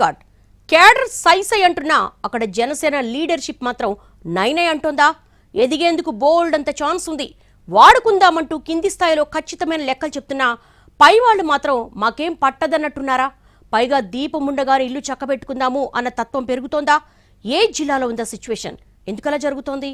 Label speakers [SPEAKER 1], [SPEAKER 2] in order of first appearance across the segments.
[SPEAKER 1] Cut cadre సైసై అంటున్నా అక్కడ Janasena leadership మాత్రం నైనై అంటోందా? ఎదిగేందుకు బోల్డ్ అంత ఛాన్స్ ఉంది, వాడుకుందామంటూ కింది స్థాయిలో ఖచ్చితమైన లెక్కలు చెప్తున్నా పై వాళ్ళు మాత్రం మాకేం పట్టదన్నట్టున్నారా? పైగా దీపం ఉండగానే ఇల్లు చక్కబెట్టుకుందాము అన్న తత్వం పెరుగుతోందా? ఏ జిల్లాలో ఉందా సిచ్యువేషన్? ఎందుకలా జరుగుతోంది?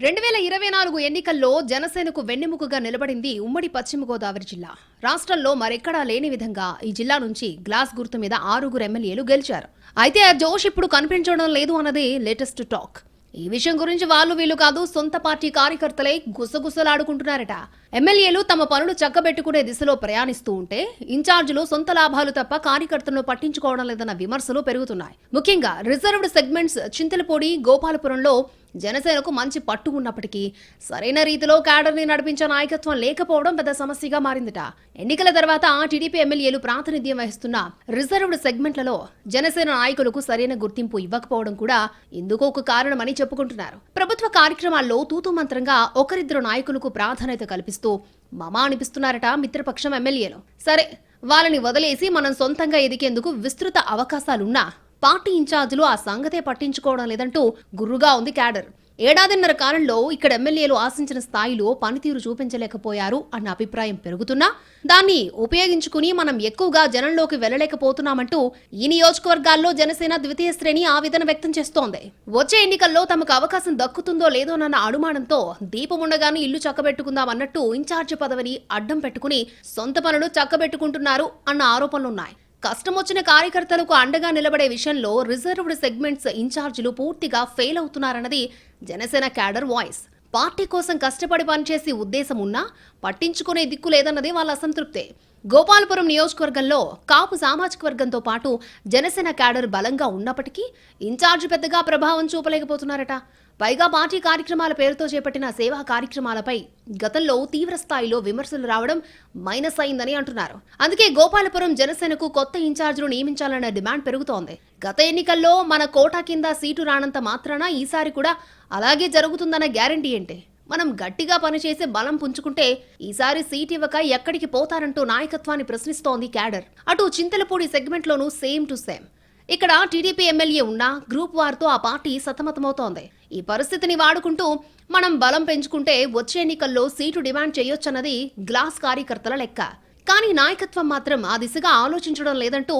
[SPEAKER 2] 2024 ఎన్నికల్లో జనసేనకు వెన్నెముకగా నిలబడింది ఉమ్మడి పశ్చిమ గోదావరి జిల్లా. రాష్ట్రంలో మరెక్కడా లేని విధంగా ఈ జిల్లా నుంచి గ్లాస్ గుర్తు మీద 6 ఎమ్మెల్యేలు గెలిచారు. అయితే ఆ జోష్ ఇప్పుడు కనిపించడం లేదు అన్నది లేటెస్ట్ టాక్. ఈ విషయం గురించి వాళ్ళు వీళ్ళు కాదు, సొంత పార్టీ కార్యకర్తలే గుసగుసలాడుకుంటున్నారట. ఎమ్మెల్యేలు తమ పనులు చక్కబెట్టుకునే దిశలో ప్రయాణిస్తూ ఉంటే ఇన్ఛార్జీలు సొంత లాభాలు తప్ప కార్యకర్తలను పట్టించుకోవడం లేదన్న విమర్శలు పెరుగుతున్నాయి. ముఖ్యంగా రిజర్వ్డ్ సెగ్మెంట్స్ చింతలపూడి, గోపాలపురంలో జనసేనకు మంచి పట్టు ఉన్నప్పటికీ సరైన రీతిలో క్యాడర్ని నడిపించే నాయకత్వం లేకపోవడం పెద్ద సమస్యగా మారిందట. ఎన్నికల తర్వాత టీడీపీ ఎమ్మెల్యేలు ప్రాతినిధ్యం వహిస్తున్న రిజర్వ్డ్ సెగ్మెంట్లలో జనసేన నాయకులకు సరైన గుర్తింపు ఇవ్వకపోవడం కూడా ఇందుకు ఒక కారణమని చెప్పుకుంటున్నారు. ప్రభుత్వ కార్యక్రమాల్లో తూతూ మంత్రంగా ఒకరిద్దరు నాయకులకు ప్రాధాన్యత కల్పిస్తూ మమా అనిపిస్తున్నారట మిత్రపక్షం ఎమ్మెల్యేలు. సరే, వాళ్ళని వదిలేసి మనం సొంతంగా ఎదిగేందుకు విస్తృత అవకాశాలున్నా పార్టీ ఇన్ఛార్జీలు ఆ సంగతే పట్టించుకోవడం లేదంటూ గుర్రుగా ఉంది క్యాడర్. ఏడాదిన్నర కాలంలో ఇక్కడ ఎమ్మెల్యేలు ఆశించిన స్థాయిలో పనితీరు చూపించలేకపోయారు అన్న అభిప్రాయం పెరుగుతున్నా దాన్ని ఉపయోగించుకుని మనం ఎక్కువగా జనంలోకి వెళ్లలేకపోతున్నామంటూ ఈ నియోజకవర్గాల్లో జనసేన ద్వితీయ శ్రేణి ఆవేదన వ్యక్తం చేస్తోంది. వచ్చే ఎన్నికల్లో తమకు అవకాశం దక్కుతుందో లేదోనన్న అనుమానంతో దీపం ఉండగానే ఇల్లు చక్కబెట్టుకుందామన్నట్టు ఇన్ఛార్జి పదవిని అడ్డం పెట్టుకుని సొంత పనులు చక్కబెట్టుకుంటున్నారు అన్న ఆరోపణలున్నాయి. కష్టం వచ్చిన కార్యకర్తలకు అండగా నిలబడే విషయంలో రిజర్వ్డ్ సెగ్మెంట్స్ ఇన్ఛార్జీలు పూర్తిగా ఫెయిల్ అవుతున్నారన్నది జనసేన క్యాడర్ వాయిస్. పార్టీ కోసం కష్టపడి పనిచేసే ఉద్దేశం ఉన్నా పట్టించుకునే దిక్కు లేదన్నది వాళ్ళ అసంతృప్తే. గోపాలపురం నియోజకవర్గంలో కాపు సామాజిక వర్గంతో పాటు జనసేన క్యాడర్ బలంగా ఉన్నప్పటికీ ఇన్ఛార్జి పెద్దగా ప్రభావం చూపలేకపోతున్నారట. పైగా పార్టీ కార్యక్రమాల పేరుతో చేపట్టిన సేవా కార్యక్రమాలపై గతంలో తీవ్ర స్థాయిలో విమర్శలు రావడం మైనస్ అయిందని అంటున్నారు. అందుకే గోపాలపురం జనసేనకు కొత్త ఇన్ఛార్జీలు నియమించాలన్న డిమాండ్ పెరుగుతోంది. గత ఎన్నికల్లో మన కోటా కింద సీటు రానంత మాత్రాన ఈసారి కూడా అలాగే జరుగుతుందన్న గ్యారంటీ ఏంటి? మనం గట్టిగా పనిచేసే బలం పుంజుకుంటే ఈసారి సీట్ ఇవ్వక ఎక్కడికి పోతారంటూ నాయకత్వాన్ని ప్రశ్నిస్తోంది క్యాడర్. అటు చింతలపూడి సెగ్మెంట్లోనూ సేమ్ టు సేమ్. ఇక్కడ టీడీపీ ఎమ్మెల్యే ఉన్నా గ్రూప్ వార్తో ఆ పార్టీ సతమతమవుతోంది. ఈ పరిస్థితిని వాడుకుంటూ మనం బలం పెంచుకుంటే వచ్చే ఎన్నికల్లో సీటు డిమాండ్ చేయొచ్చన్నది గ్లాస్ కార్యకర్తల లెక్క. కానీ నాయకత్వం మాత్రం ఆ దిశగా ఆలోచించడం లేదంటూ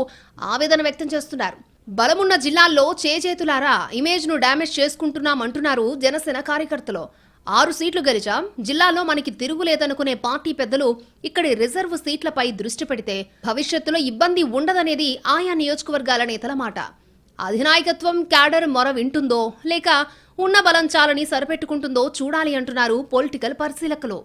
[SPEAKER 2] ఆవేదన వ్యక్తం చేస్తున్నారు. బలమున్న జిల్లాల్లో చేజేతులారా ఇమేజ్ను డ్యామేజ్ చేసుకుంటున్నామంటున్నారు జనసేన కార్యకర్తలు. 6 సీట్లు గెలిచాం, జిల్లాలో మనకి తిరుగులేదనుకునే పార్టీ పెద్దలు ఇక్కడి రిజర్వ్ సీట్లపై దృష్టి పెడితే భవిష్యత్తులో ఇబ్బంది ఉండదనేది ఆయా నియోజకవర్గాల నేతల మాట. అధినాయకత్వం క్యాడర్ మొర వింటుందో లేక ఉన్న బలం చాలని సరిపెట్టుకుంటుందో చూడాలి అంటున్నారు పొలిటికల్ పరిశీలకులు.